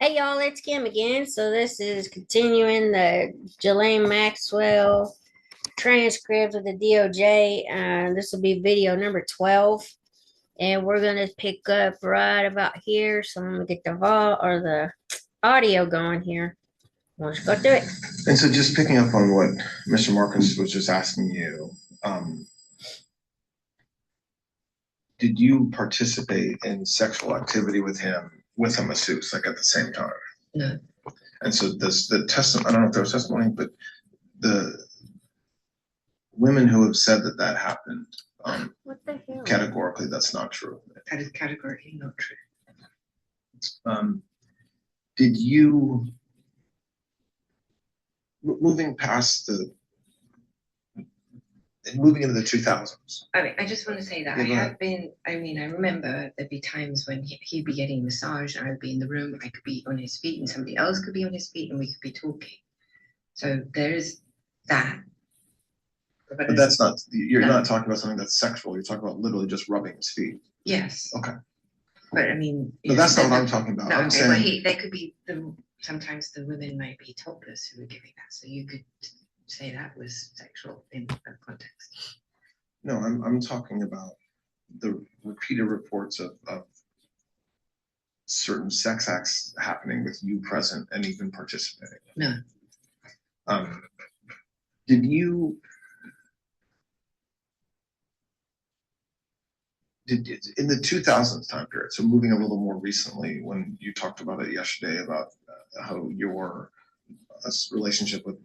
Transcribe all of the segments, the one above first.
Hey y'all, it's Kim again. So this is continuing the Jelaine Maxwell transcript of the DOJ. This will be video number 12. And we're gonna pick up right about here. So I'm gonna get the the audio going here. Let's go do it. And so just picking up on what Mr. Marcus was just asking you, did you participate in sexual activity with a masseuse, like at the same time? No. And so the testimony, I don't know if there was testimony, but the women who have said that happened, What the hell? categorically, that's not true. That is categorically not true. Did you, moving past moving into the 2000s? I just want to say that I remember there'd be times when he'd be getting massage and I'd be in the room, I could be on his feet and somebody else could be on his feet and we could be talking. So there is that. But that's not, you're not talking about something that's sexual, you're talking about literally just rubbing his feet. Yes. Okay. But I mean. But that's not what I'm talking about. No, I'm saying, they could be, sometimes the women might be topless who were giving that. So you could say that was sexual in that context. No, I'm talking about the repeated reports of certain sex acts happening with you present and even participating. No. Did you in the 2000s time period, so moving a little more recently, when you talked about it yesterday about how your relationship with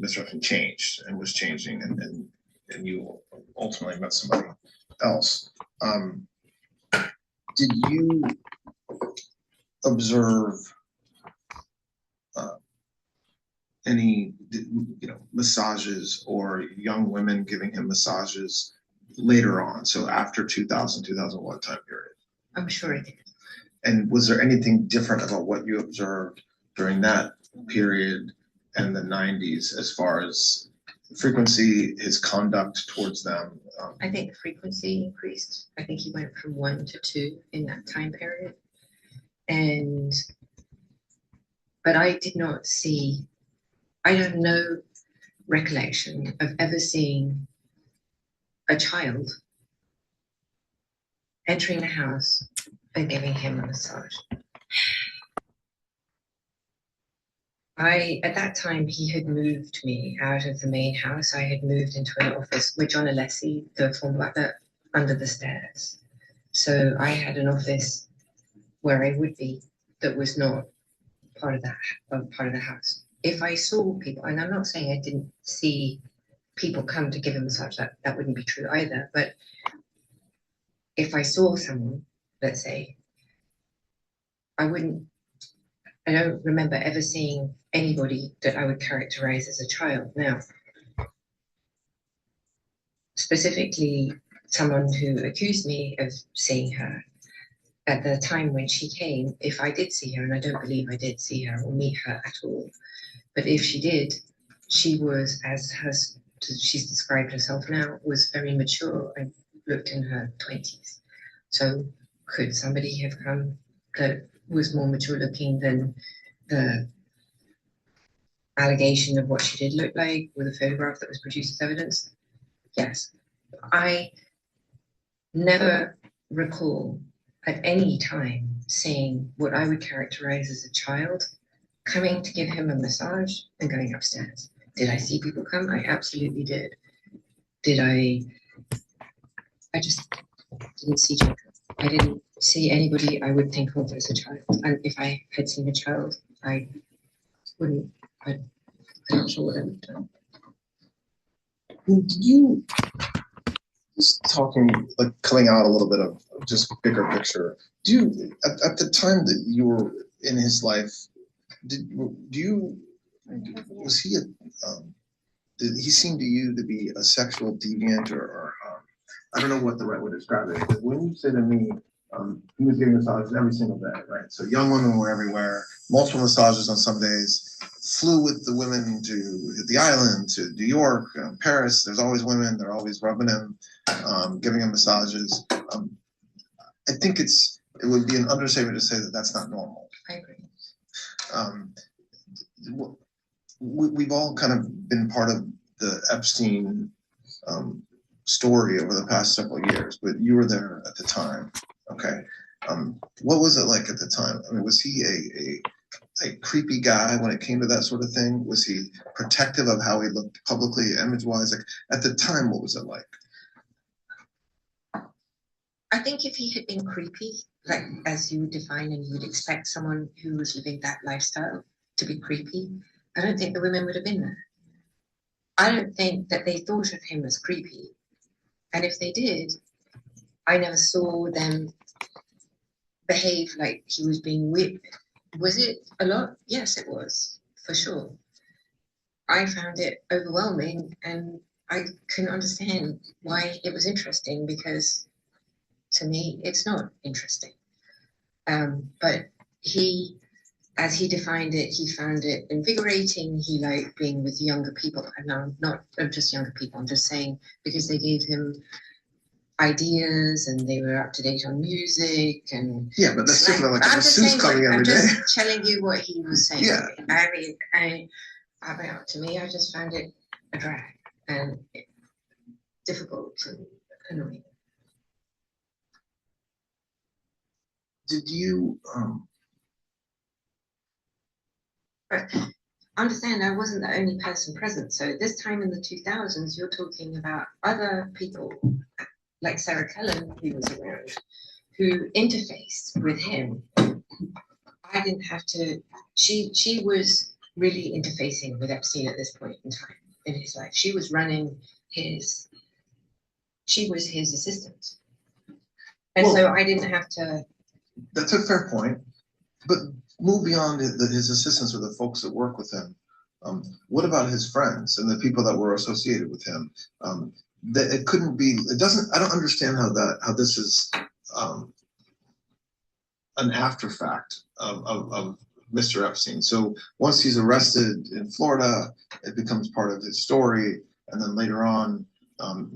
Mr. Ruffin changed and was changing, and you ultimately met somebody else. Did you observe any, massages or young women giving him massages later on? So after 2000, 2001 time period? I'm sure I did. And was there anything different about what you observed during that period and the 90s as far as frequency, his conduct towards them? I think the frequency increased. I think he went from 1 to 2 in that time period. But I did not see, I have no recollection of ever seeing a child entering the house and giving him a massage. At that time, he had moved me out of the main house. I had moved into an office with John Alessi, the former butler, under the stairs. So I had an office where I would be that was not part of the house. If I saw people, and I'm not saying I didn't see people come to give a massage, that wouldn't be true either, but if I saw someone, let's say, I don't remember ever seeing anybody that I would characterize as a child. Now, specifically, someone who accused me of seeing her at the time when she came, if I did see her, and I don't believe I did see her or meet her at all, but if she did, she was, as she's described herself now, was very mature and looked in her 20s. So could somebody have come that was more mature looking than the allegation of what she did look like with a photograph that was produced as evidence? Yes. I never recall at any time seeing what I would characterize as a child coming to give him a massage and going upstairs. Did I see people come? I absolutely did. I just didn't see children. I didn't see anybody I would think of as a child. And if I had seen a child, I'm not sure what I would have done. Did you, just talking, like coming out a little bit of just bigger picture, at the time that you were in his life, did he seem to you to be a sexual deviant or I don't know what the right way to describe it is. When you say to me, he was getting massages every single day, right? So young women were everywhere, multiple massages on some days, flew with the women to the island, to New York, Paris. There's always women, they're always rubbing him, giving him massages. I think it would be an understatement to say that that's not normal. I agree. um, we've all kind of been part of the Epstein story over the past several years, but you were there at the time. Okay. What was it like at the time? I mean, was he a creepy guy when it came to that sort of thing? Was he protective of how he looked publicly, image-wise? Like at the time, what was it like? I think if he had been creepy, like as you would define, and you would expect someone who was living that lifestyle to be creepy, I don't think the women would have been there. I don't think that they thought of him as creepy. And if they did, I never saw them behave like he was being weird. Was it a lot? Yes, it was, for sure. I found it overwhelming, and I couldn't understand why it was interesting, because to me, it's not interesting. But he, as he defined it, he found it invigorating. He liked being with younger people. And I'm not just younger people, I'm just saying because they gave him ideas and they were up to date on music. And yeah, but that's different. Like a masseuse coming every day. I'm just telling you what he was saying. Yeah. I mean, to me, I just found it a drag and difficult and annoying. Did you understand I wasn't the only person present? So this time in the 2000s, you're talking about other people like Sarah Cullen, who was around, who interfaced with him. I didn't have to. She was really interfacing with Epstein at this point in time in his life. She was running his. She was his assistant, and so I didn't have to. That's a fair point, but move beyond his assistants or the folks that work with him. What about his friends and the people that were associated with him? That it couldn't be. It doesn't. I don't understand how this is an after fact of Mr. Epstein. So once he's arrested in Florida, it becomes part of his story, and then later on,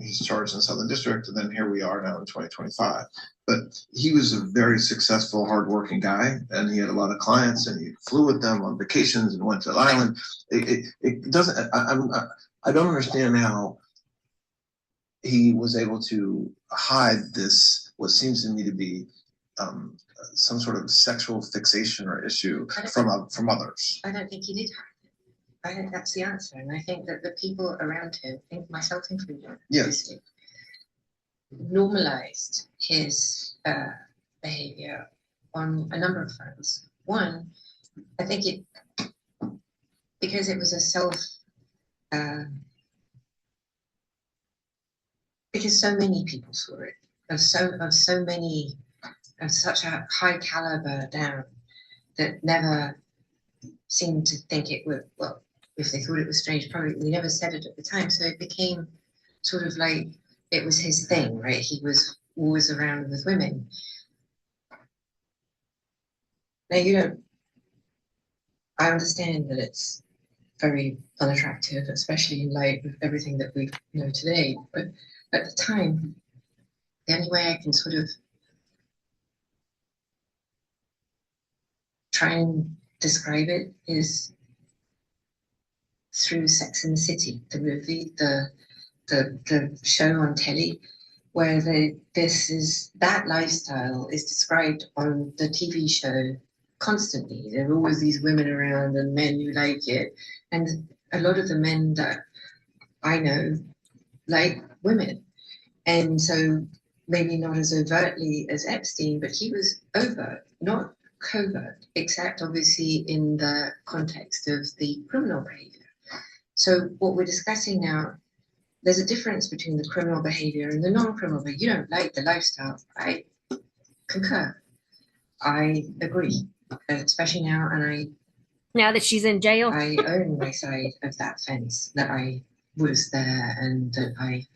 he's charged in the Southern District, and then here we are now in 2025. But he was a very successful, hardworking guy, and he had a lot of clients, and he flew with them on vacations and went to the island. It doesn't. I don't understand how he was able to hide this, what seems to me to be some sort of sexual fixation or issue from others. I don't think he did hide it. I think that's the answer, and I think that the people around him, myself included, yes, normalized his behavior on a number of fronts. One, I think because it was a because so many people saw it, of such a high caliber down that never seemed to think it would, well, if they thought it was strange, probably they never said it at the time. So it became sort of like it was his thing, right? He was always around with women. Now, I understand that it's very unattractive, especially in light of everything that we know today. But at the time, the only way I can sort of try and describe it is through Sex and the City, the movie, the show on telly, where that lifestyle is described on the TV show constantly. There are always these women around and men who like it, and a lot of the men that I know like women, and so maybe not as overtly as Epstein, but he was overt, not covert, except obviously in the context of the criminal behavior. So what we're discussing now, there's a difference between the criminal behavior and the non-criminal behavior. You don't like the lifestyle. I concur. I agree, especially now, and now that she's in jail, I own my side of that fence, that I was there and that I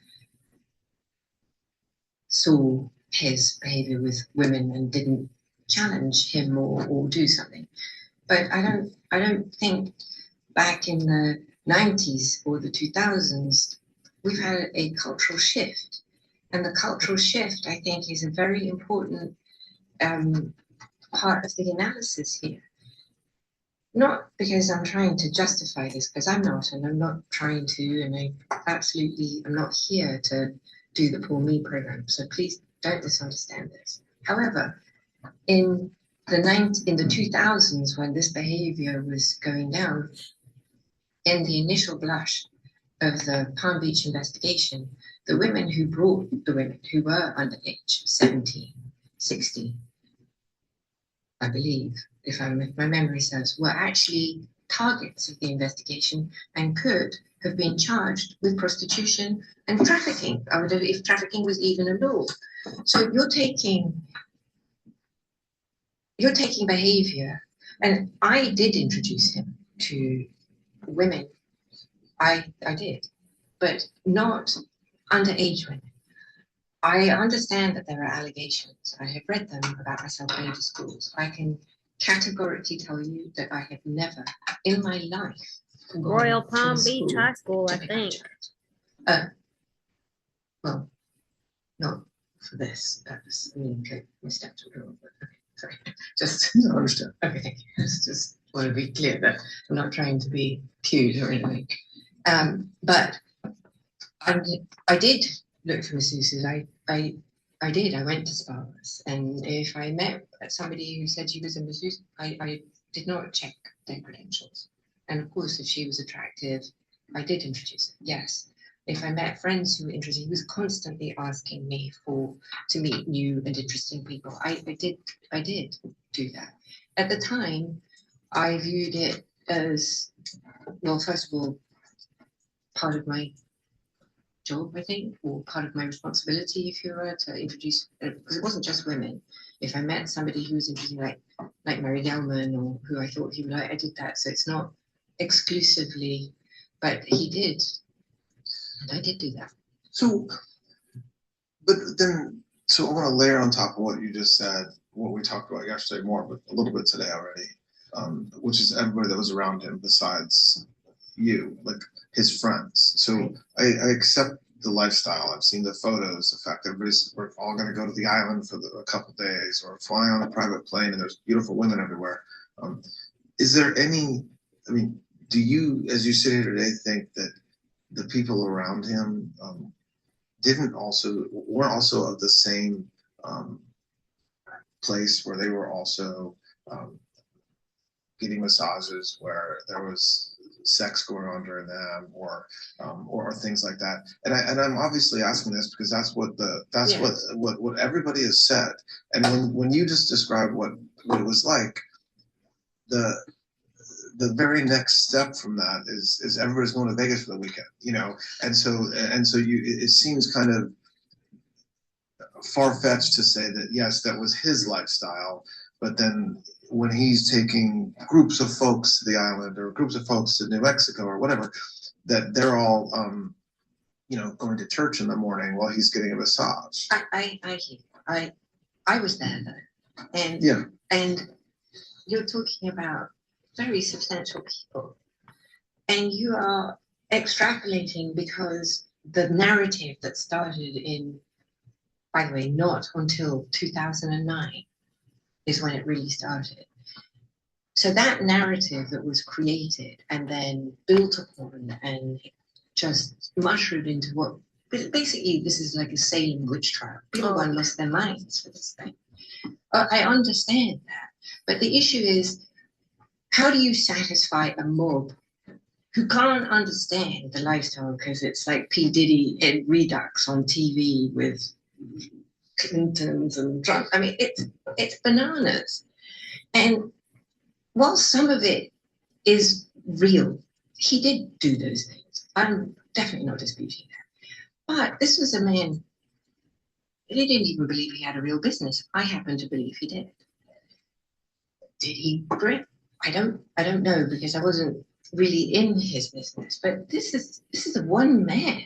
saw his behavior with women and didn't challenge him or do something. But I don't think back in the 90s or the 2000s, we've had a cultural shift. And the cultural shift, I think, is a very important part of the analysis here. Not because I'm trying to justify this, because I'm not, and I'm not trying to, and I'm not here to do the Poor Me program. So please don't misunderstand this. However, in the 2000s, when this behavior was going down, in the initial blush of the Palm Beach investigation, the women who brought the women who were underage, 17, 16, I believe, if my memory serves, were actually targets of the investigation and could have been charged with prostitution and trafficking. I wonder if trafficking was even a law. So you're taking behavior, and I did introduce him to women. I did, but not underage women. I understand that there are allegations. I have read them about myself going to schools. I can categorically tell you that I have never in my life Royal Palm Beach High School, I think. Well, not for this purpose. I mean, okay, my steps were wrong, but okay, sorry. Just I understand. Okay, thank you. Just want to be clear that I'm not trying to be cute or anything. But I did look for masseuses. I did. I went to spas, and if I met somebody who said she was a masseuse, I did not check their credentials. And of course, if she was attractive, I did introduce her. Yes. If I met friends who were interested, he was constantly asking me to meet new and interesting people. I did do that. At the time, I viewed it as, well, first of all, part of my job, I think, or part of my responsibility, if you were, to introduce, because it wasn't just women. If I met somebody who was interesting, like Mary Gelman, or who I thought he would like, I did that. So it's not exclusively, but he did, and I did do that. So, but then, so I want to layer on top of what you just said, what we talked about yesterday more, but a little bit today already, which is everybody that was around him besides you, like his friends. So I accept the lifestyle. I've seen the photos. The fact that we're all going to go to the island for a couple of days, or fly on a private plane, and there's beautiful women everywhere. Is there any? I mean, do you, as you sit here today, think that the people around him weren't also of the same place, where they were also getting massages, where there was sex going on during them, or things like that? And I'm obviously asking this because that's what everybody has said. And when you just described what it was like, the very next step from that is everybody's going to Vegas for the weekend, and so it seems kind of far-fetched to say that yes, that was his lifestyle, but then when he's taking groups of folks to the island, or groups of folks to New Mexico or whatever, that they're all going to church in the morning while he's getting a massage. I was there though, and yeah, and you're talking about very substantial people, and you are extrapolating because the narrative that started in, by the way, not until 2009 is when it really started. So that narrative that was created and then built upon and just mushroomed into what, basically this is like a Salem witch trial. People lost their minds for this thing. I understand that, but the issue is, how do you satisfy a mob who can't understand the lifestyle because it's like P. Diddy in Redux on TV with Clintons and Trump? I mean, it's bananas. And while some of it is real, he did do those things. I'm definitely not disputing that. But this was a man, he didn't even believe he had a real business. I happen to believe he did. Did he grit? I don't know, because I wasn't really in his business. But this is a one man.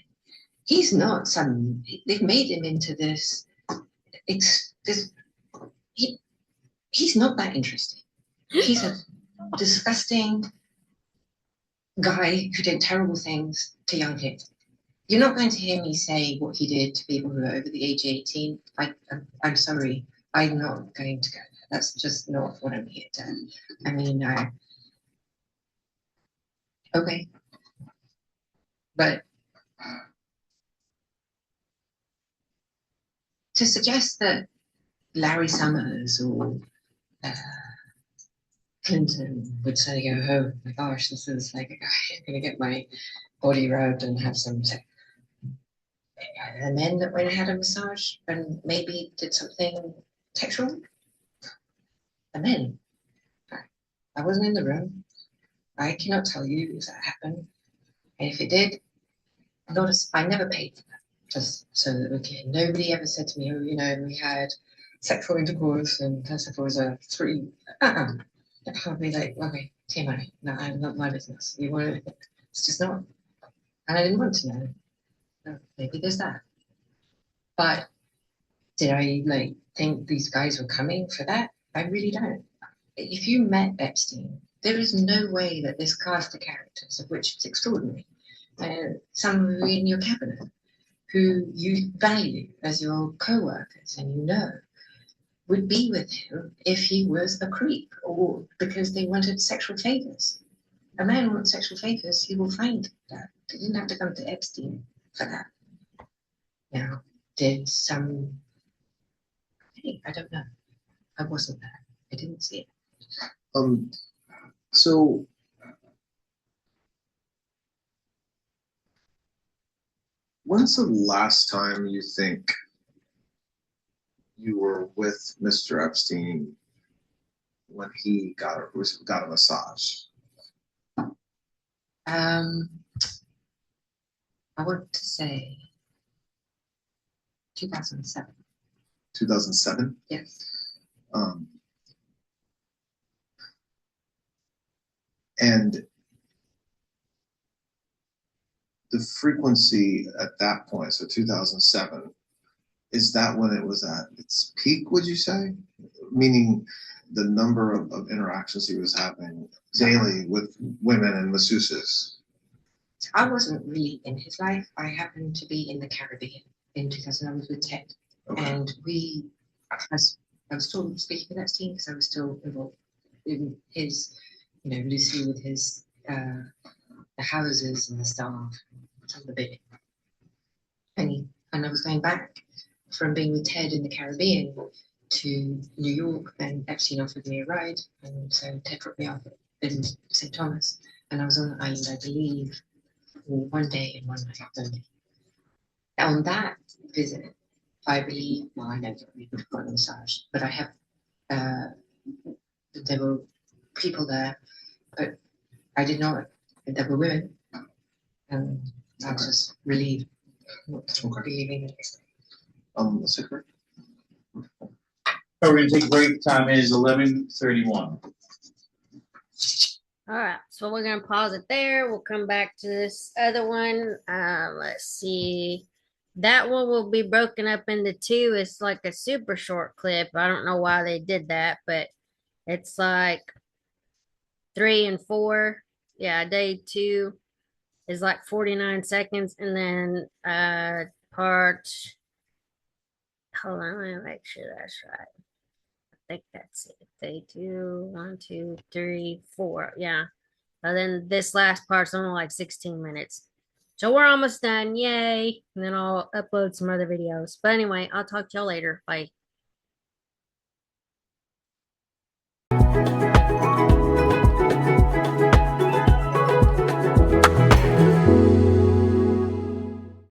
He's not some. They've made him into this. He's not that interesting. He's a disgusting guy who did terrible things to young kids. You're not going to hear me say what he did to people who are over the age of 18. I'm sorry. I'm not going to go there. That's just not what I'm here to. I mean, Okay. But to suggest that Larry Summers or uh, Clinton would say, oh my gosh, this is like a guy, I'm going to get my body rubbed and have some sex. And men that went and had a massage and maybe did something sexual. The men. I wasn't in the room. I cannot tell you if that happened. And if it did, notice I never paid for that. Just so that okay, nobody ever said to me, oh, you know, we had sexual intercourse and plus if it was a three. I'll be like, okay, TMI. No, I'm not my business. You want to? It's just not. And I didn't want to know. So maybe there's that. But did I like think these guys were coming for that? I really don't. If you met Epstein, there is no way that this cast of characters, of which it's extraordinary, some who are in your cabinet, who you value as your co-workers and you know, would be with him if he was a creep or because they wanted sexual favors. A man wants sexual favors, he will find that. They didn't have to come to Epstein for that. Now, did some, I don't know. I wasn't there. I didn't see it. So when's the last time you think you were with Mr. Epstein when he got a massage? I want to say 2007. 2007? Yes. And the frequency at that point, so 2007, is that when it was at its peak, would you say? Meaning the number of interactions he was having daily with women and masseuses? I wasn't really in his life. I happened to be in the Caribbean in 2000. I was with Ted. Okay. And I was still speaking with that team because I was still involved in his, you know, Lucy with his, the houses and the staff, some of the bidding. And I was going back from being with Ted in the Caribbean to New York, and Epstein offered me a ride. And so Ted dropped me off in St. Thomas. And I was on the island, I believe, for one day and one night only. On that visit, I believe, well, I never really got a massage, but I have, there were people there, but I did not, there were women, and I was just relieved not to be leaving the next day. Secret? We're going to take a break. Time is 11:31. All right, so we're gonna pause it there. We'll come back to this other one. Let's see. That one will be broken up into two. It's like a super short clip. I don't know why they did that, but it's like 3 and 4. Yeah, day 2 is like 49 seconds, and then part. Hold on, let me make sure that's right. I think that's it. Day 2, 1, 2, 3, 4. Yeah. And then this last part's only like 16 minutes. So we're almost done. Yay. And then I'll upload some other videos. But anyway, I'll talk to y'all later. Bye.